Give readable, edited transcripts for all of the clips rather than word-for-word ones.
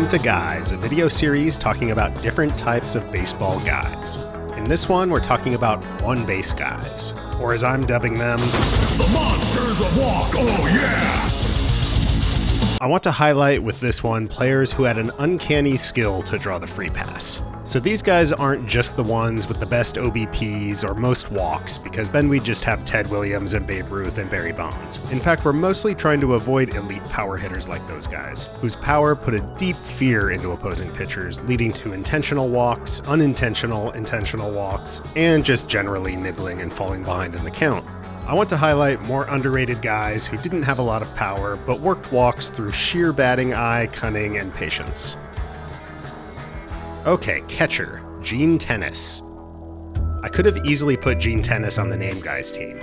welcome to Guys, a video series talking about different types of baseball guys. In this one, we're talking about on-base guys, or as I'm dubbing them, the Monsters of Walk, oh yeah! I want to highlight with this one players who had an uncanny skill to draw the free pass. So these guys aren't just the ones with the best OBPs or most walks, because then we'd just have Ted Williams and Babe Ruth and Barry Bonds. In fact, we're mostly trying to avoid elite power hitters like those guys, whose power put a deep fear into opposing pitchers, leading to intentional walks, unintentional intentional walks, and just generally nibbling and falling behind in the count. I want to highlight more underrated guys who didn't have a lot of power, but worked walks through sheer batting eye, cunning, and patience. Okay, catcher, Gene Tenace. I could have easily put Gene Tenace on the Name Guys team.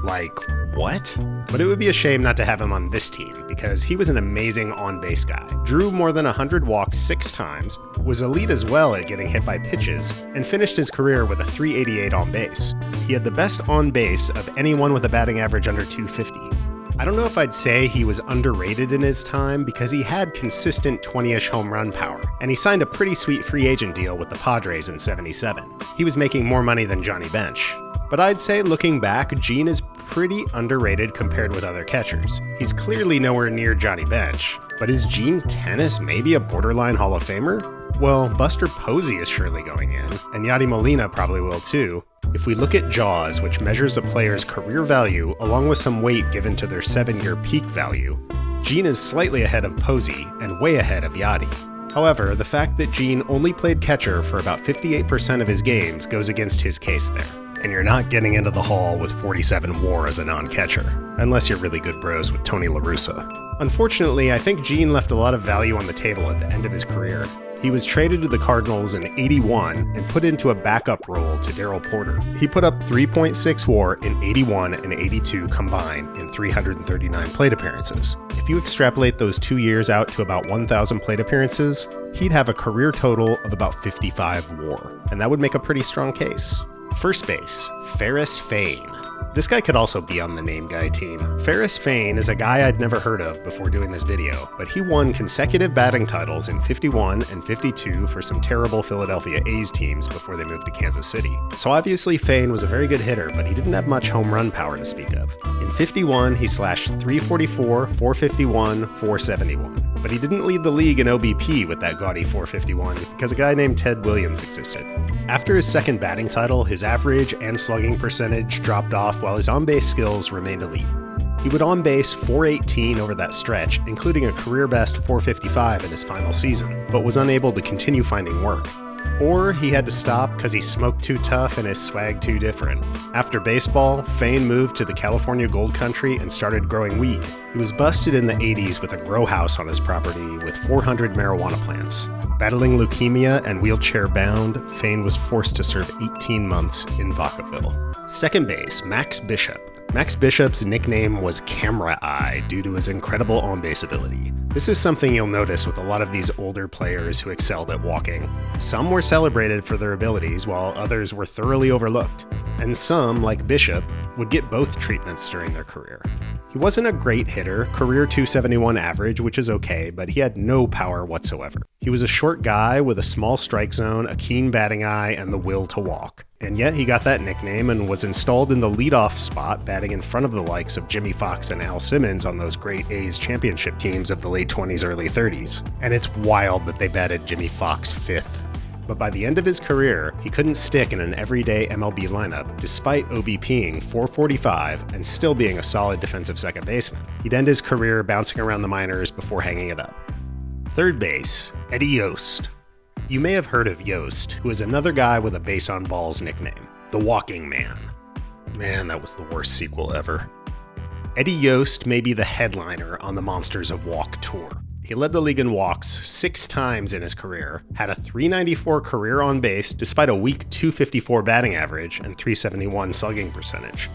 Like, what? But it would be a shame not to have him on this team, because he was an amazing on-base guy. Drew more than 100 walks 6 times, was elite as well at getting hit by pitches, and finished his career with a .388 on base. He had the best on base of anyone with a batting average under .250. I don't know if I'd say he was underrated in his time because he had consistent 20-ish home run power, and he signed a pretty sweet free agent deal with the Padres in '77. He was making more money than Johnny Bench. But I'd say looking back, Gene is pretty underrated compared with other catchers. He's clearly nowhere near Johnny Bench, but is Gene Tenace maybe a borderline Hall of Famer? Well, Buster Posey is surely going in, and Yadi Molina probably will too. If we look at JAWS, which measures a player's career value along with some weight given to their 7-year peak value, Gene is slightly ahead of Posey and way ahead of Yadi. However, the fact that Gene only played catcher for about 58% of his games goes against his case there. And you're not getting into the Hall with 47 WAR as a non-catcher, unless you're really good bros with Tony La Russa. Unfortunately, I think Gene left a lot of value on the table at the end of his career. He was traded to the Cardinals in '81 and put into a backup role to Darryl Porter. He put up 3.6 WAR in '81 and '82 combined in 339 plate appearances. If you extrapolate those 2 years out to about 1,000 plate appearances, he'd have a career total of about 55 WAR, and that would make a pretty strong case. First base, Ferris Fain. This guy could also be on the Name Guy team. Ferris Fain is a guy I'd never heard of before doing this video, but he won consecutive batting titles in '51 and '52 for some terrible Philadelphia A's teams before they moved to Kansas City. So obviously Fain was a very good hitter, but he didn't have much home run power to speak of. In '51, he slashed .344, .451, .471. But he didn't lead the league in OBP with that gaudy .451 because a guy named Ted Williams existed. After his second batting title, his average and slugging percentage dropped off while his on-base skills remained elite. He would on-base .418 over that stretch, including a career-best .455 in his final season, but was unable to continue finding work. Or he had to stop because he smoked too tough and his swag too different. After baseball, Fain moved to the California Gold Country and started growing weed. He was busted in the '80s with a grow house on his property with 400 marijuana plants. Battling leukemia and wheelchair-bound, Fain was forced to serve 18 months in Vacaville. Second base, Max Bishop. Max Bishop's nickname was Camera Eye due to his incredible on-base ability. This is something you'll notice with a lot of these older players who excelled at walking. Some were celebrated for their abilities while others were thoroughly overlooked. And some, like Bishop, would get both treatments during their career. He wasn't a great hitter, career .271 average, which is okay, but he had no power whatsoever. He was a short guy with a small strike zone, a keen batting eye, and the will to walk. And yet he got that nickname and was installed in the leadoff spot, batting in front of the likes of Jimmy Fox and Al Simmons on those great A's championship teams of the late 20s, early 30s. And it's wild that they batted Jimmy Fox 5th. But by the end of his career, he couldn't stick in an everyday MLB lineup despite OBPing .445 and still being a solid defensive second baseman. He'd end his career bouncing around the minors before hanging it up. Third base, Eddie Yost. You may have heard of Yost, who is another guy with a base on balls nickname, the Walking Man. Man, that was the worst sequel ever. Eddie Yost may be the headliner on the Monsters of Walk tour. He led the league in walks 6 times in his career, had a .394 career on base despite a weak .254 batting average and .371 slugging percentage.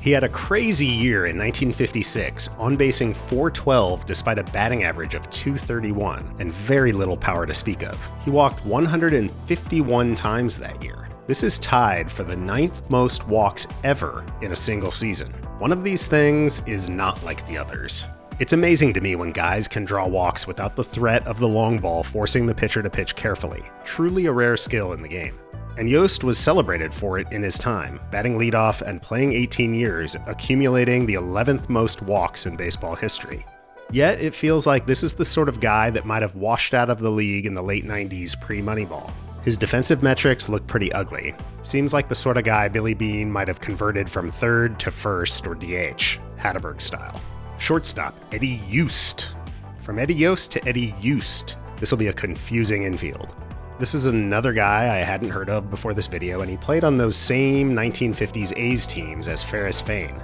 He had a crazy year in 1956, on-basing .412 despite a batting average of .231 and very little power to speak of. He walked 151 times that year. This is tied for the 9th most walks ever in a single season. One of these things is not like the others. It's amazing to me when guys can draw walks without the threat of the long ball forcing the pitcher to pitch carefully. Truly a rare skill in the game. And Yost was celebrated for it in his time, batting leadoff and playing 18 years, accumulating the 11th most walks in baseball history. Yet it feels like this is the sort of guy that might have washed out of the league in the late 90s pre-Moneyball. His defensive metrics look pretty ugly. Seems like the sort of guy Billy Beane might have converted from third to first or DH, Hatterberg style. Shortstop, Eddie Yost. From Eddie Yost to Eddie Yost. This will be a confusing infield. This is another guy I hadn't heard of before this video, and he played on those same 1950s A's teams as Ferris Fain.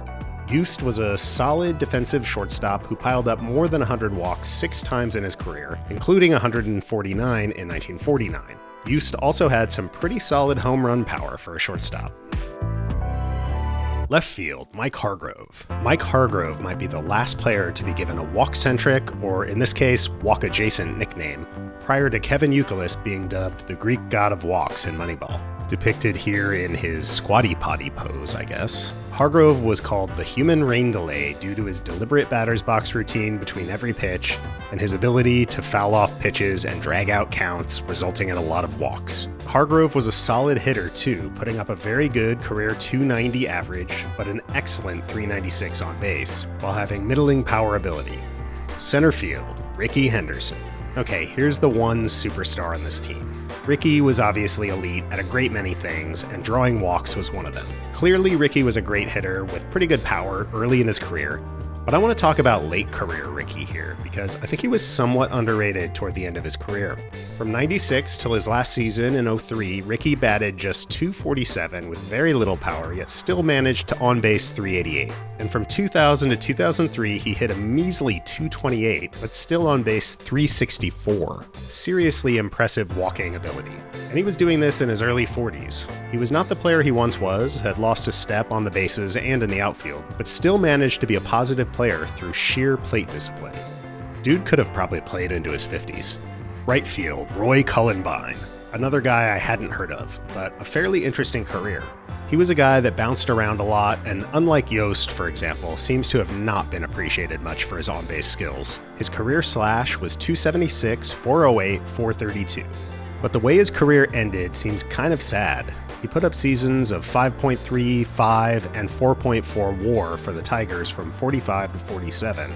Yost was a solid defensive shortstop who piled up more than 100 walks 6 times in his career, including 149 in 1949. Yost also had some pretty solid home run power for a shortstop. Left field, Mike Hargrove. Mike Hargrove might be the last player to be given a walk-centric, or in this case, walk-adjacent nickname, prior to Kevin Youkilis being dubbed the Greek god of walks in Moneyball. Depicted here in his squatty potty pose, I guess. Hargrove was called the human rain delay due to his deliberate batter's box routine between every pitch and his ability to foul off pitches and drag out counts, resulting in a lot of walks. Hargrove was a solid hitter too, putting up a very good career 290 average, but an excellent 396 on base, while having middling power ability. Center field, Rickey Henderson. Okay, here's the one superstar on this team. Rickey was obviously elite at a great many things, and drawing walks was one of them. Clearly, Rickey was a great hitter with pretty good power early in his career, but I want to talk about late career Rickey here, because I think he was somewhat underrated toward the end of his career. From 96 till his last season in 03, Rickey batted just .247 with very little power, yet still managed to on-base .388. And from 2000 to 2003, he hit a measly .228, but still on-base .364. Seriously impressive walking ability. And he was doing this in his early 40s. He was not the player he once was, had lost a step on the bases and in the outfield, but still managed to be a positive player through sheer plate discipline. Dude could have probably played into his 50s. Right field, Roy Cullenbine. Another guy I hadn't heard of, but a fairly interesting career. He was a guy that bounced around a lot, and unlike Yost, for example, seems to have not been appreciated much for his on-base skills. His career slash was .276, .408, .432. But the way his career ended seems kind of sad. He put up seasons of 5.3, 5, and 4.4 WAR for the Tigers from 45 to 47.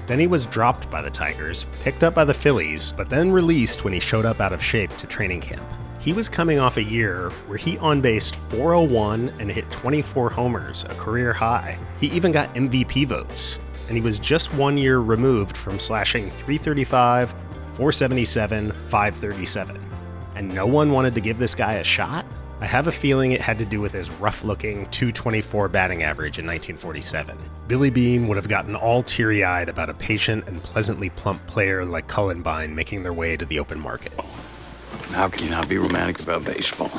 Then he was dropped by the Tigers, picked up by the Phillies, but then released when he showed up out of shape to training camp. He was coming off a year where he on-based .401 and hit 24 homers, a career high. He even got MVP votes, and he was just 1 year removed from slashing .335, .477, .537. And no one wanted to give this guy a shot? I have a feeling it had to do with his rough-looking .224 batting average in 1947. Billy Beane would have gotten all teary-eyed about a patient and pleasantly plump player like Cullenbine making their way to the open market. How can you not be romantic about baseball?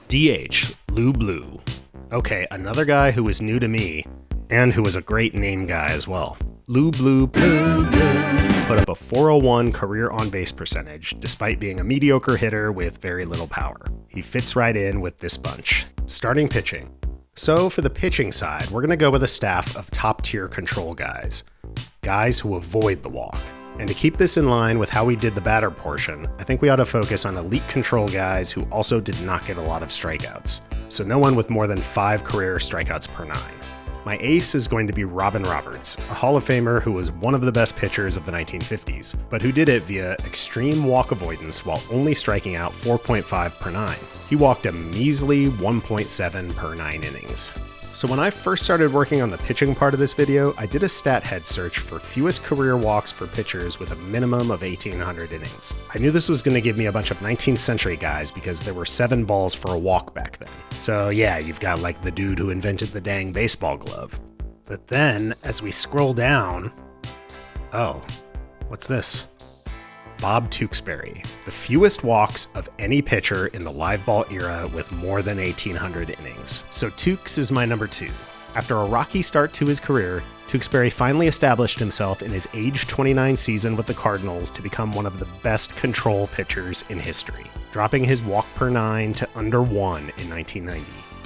DH, Lou Blue. Okay, another guy who was new to me, and who was a great name guy as well. Lou Blue put up a .401 career on-base percentage, despite being a mediocre hitter with very little power. He fits right in with this bunch. Starting pitching. So for the pitching side, we're going to go with a staff of top-tier control guys. Guys who avoid the walk. And to keep this in line with how we did the batter portion, I think we ought to focus on elite control guys who also did not get a lot of strikeouts. So no one with more than 5 career strikeouts per 9. My ace is going to be Robin Roberts, a Hall of Famer who was one of the best pitchers of the 1950s, but who did it via extreme walk avoidance while only striking out 4.5 per 9. He walked a measly 1.7 per 9 innings. So when I first started working on the pitching part of this video, I did a stat head search for fewest career walks for pitchers with a minimum of 1,800 innings. I knew this was going to give me a bunch of 19th century guys because there were 7 balls for a walk back then. So yeah, you've got like the dude who invented the dang baseball glove. But then, as we scroll down, oh, what's this? Bob Tewksbury, the fewest walks of any pitcher in the live ball era with more than 1,800 innings. So Tewks is my number 2. After a rocky start to his career, Tewksbury finally established himself in his age 29 season with the Cardinals to become one of the best control pitchers in history, dropping his walk per 9 to under 1 in 1990.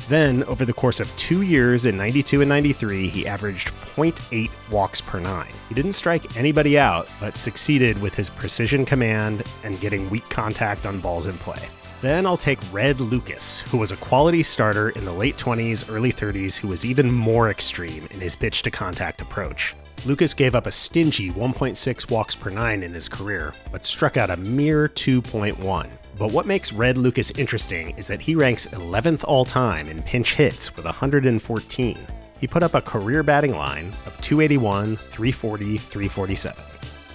Then, over the course of 2 years in 92 and 93, he averaged .8 walks per nine. He didn't strike anybody out, but succeeded with his precision command and getting weak contact on balls in play. Then I'll take Red Lucas, who was a quality starter in the late 20s, early 30s, who was even more extreme in his pitch-to-contact approach. Lucas gave up a stingy 1.6 walks per nine in his career, but struck out a mere 2.1. But what makes Red Lucas interesting is that he ranks 11th all-time in pinch hits with 114. He put up a career batting line of 281, 340, 347.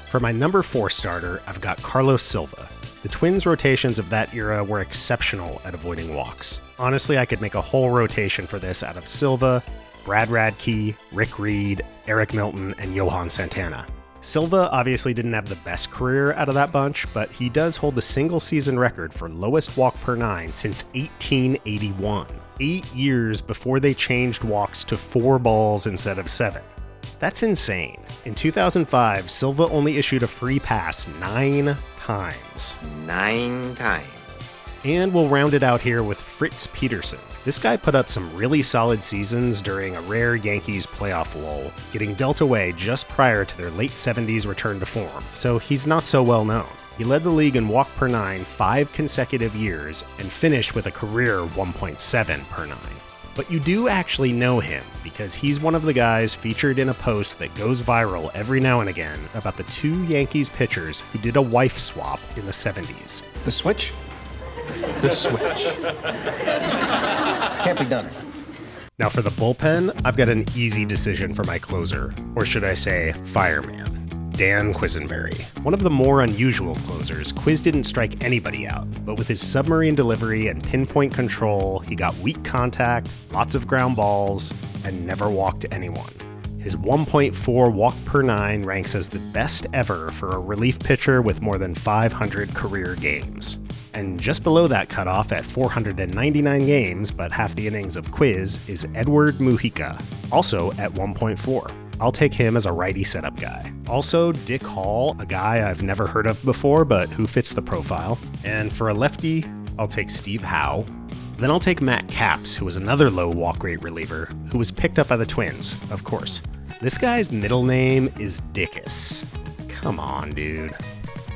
For my number 4 starter, I've got Carlos Silva. The Twins' rotations of that era were exceptional at avoiding walks. Honestly, I could make a whole rotation for this out of Silva, Brad Radke, Rick Reed, Eric Milton, and Johan Santana. Silva obviously didn't have the best career out of that bunch, but he does hold the single-season record for lowest walk per nine since 1881, 8 years before they changed walks to 4 balls instead of 7. That's insane. In 2005, Silva only issued a free pass 9 times. 9 times. And we'll round it out here with Fritz Peterson. This guy put up some really solid seasons during a rare Yankees playoff lull, getting dealt away just prior to their late 70s return to form, so he's not so well known. He led the league in walk per nine 5 consecutive years and finished with a career 1.7 per nine. But you do actually know him because he's one of the guys featured in a post that goes viral every now and again about the 2 Yankees pitchers who did a wife swap in the 70s. The switch? The switch. Can't be done. Now for the bullpen, I've got an easy decision for my closer, or should I say fireman, Dan Quisenberry. One of the more unusual closers, Quiz didn't strike anybody out, but with his submarine delivery and pinpoint control, he got weak contact, lots of ground balls, and never walked anyone. His 1.4 walk per nine ranks as the best ever for a relief pitcher with more than 500 career games. And just below that cutoff at 499 games, but half the innings of Quiz, is Edward Mujica, also at 1.4. I'll take him as a righty setup guy. Also, Dick Hall, a guy I've never heard of before, but who fits the profile. And for a lefty, I'll take Steve Howe. Then I'll take Matt Capps, who was another low walk rate reliever, who was picked up by the Twins, of course. This guy's middle name is Dickus. Come on, dude.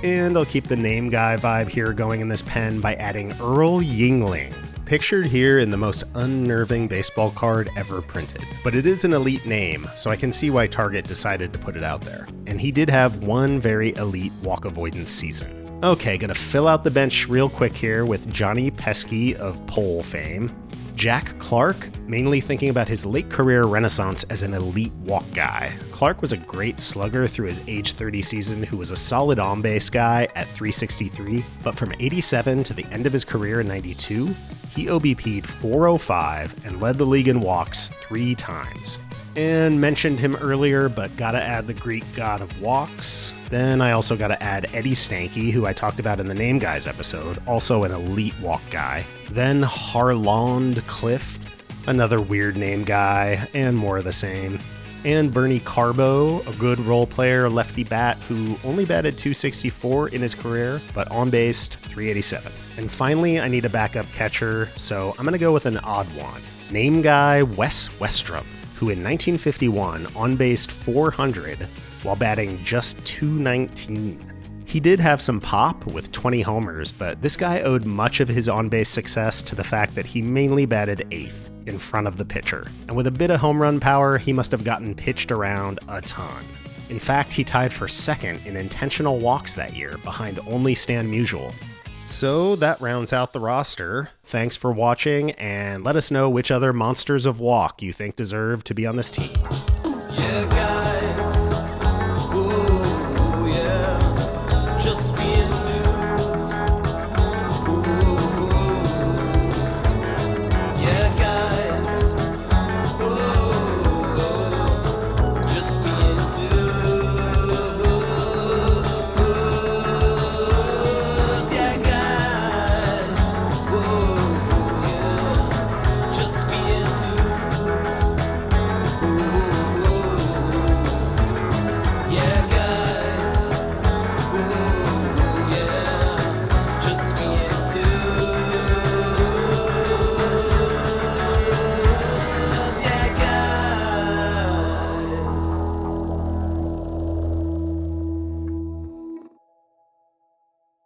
And I'll keep the name guy vibe here going in this pen by adding Earl Yingling, pictured here in the most unnerving baseball card ever printed. But it is an elite name, so I can see why Target decided to put it out there. And he did have one very elite walk avoidance season. Okay, gonna fill out the bench real quick here with Johnny Pesky of pole fame, Jack Clark, mainly thinking about his late career renaissance as an elite walk guy. Clark was a great slugger through his age 30 season who was a solid on-base guy at 363, but from 87 to the end of his career in 92, he OBP'd 405 and led the league in walks 3 times. And mentioned him earlier, but gotta add the Greek god of walks. Then I also gotta add Eddie Stanky, who I talked about in the Name Guys episode, also an elite walk guy. Then Harland Clift, another weird name guy, and more of the same. And Bernie Carbo, a good role player, lefty bat who only batted 264 in his career, but on-based 387. And finally, I need a backup catcher, so I'm gonna go with an odd one. Name guy Wes Westrom, who in 1951 on-based 400 while batting just 219. He did have some pop with 20 homers, but this guy owed much of his on-base success to the fact that he mainly batted 8th in front of the pitcher. And with a bit of home run power, he must have gotten pitched around a ton. In fact, he tied for 2nd in intentional walks that year, behind only Stan Musial. So that rounds out the roster. Thanks for watching, and let us know which other monsters of walk you think deserve to be on this team. You got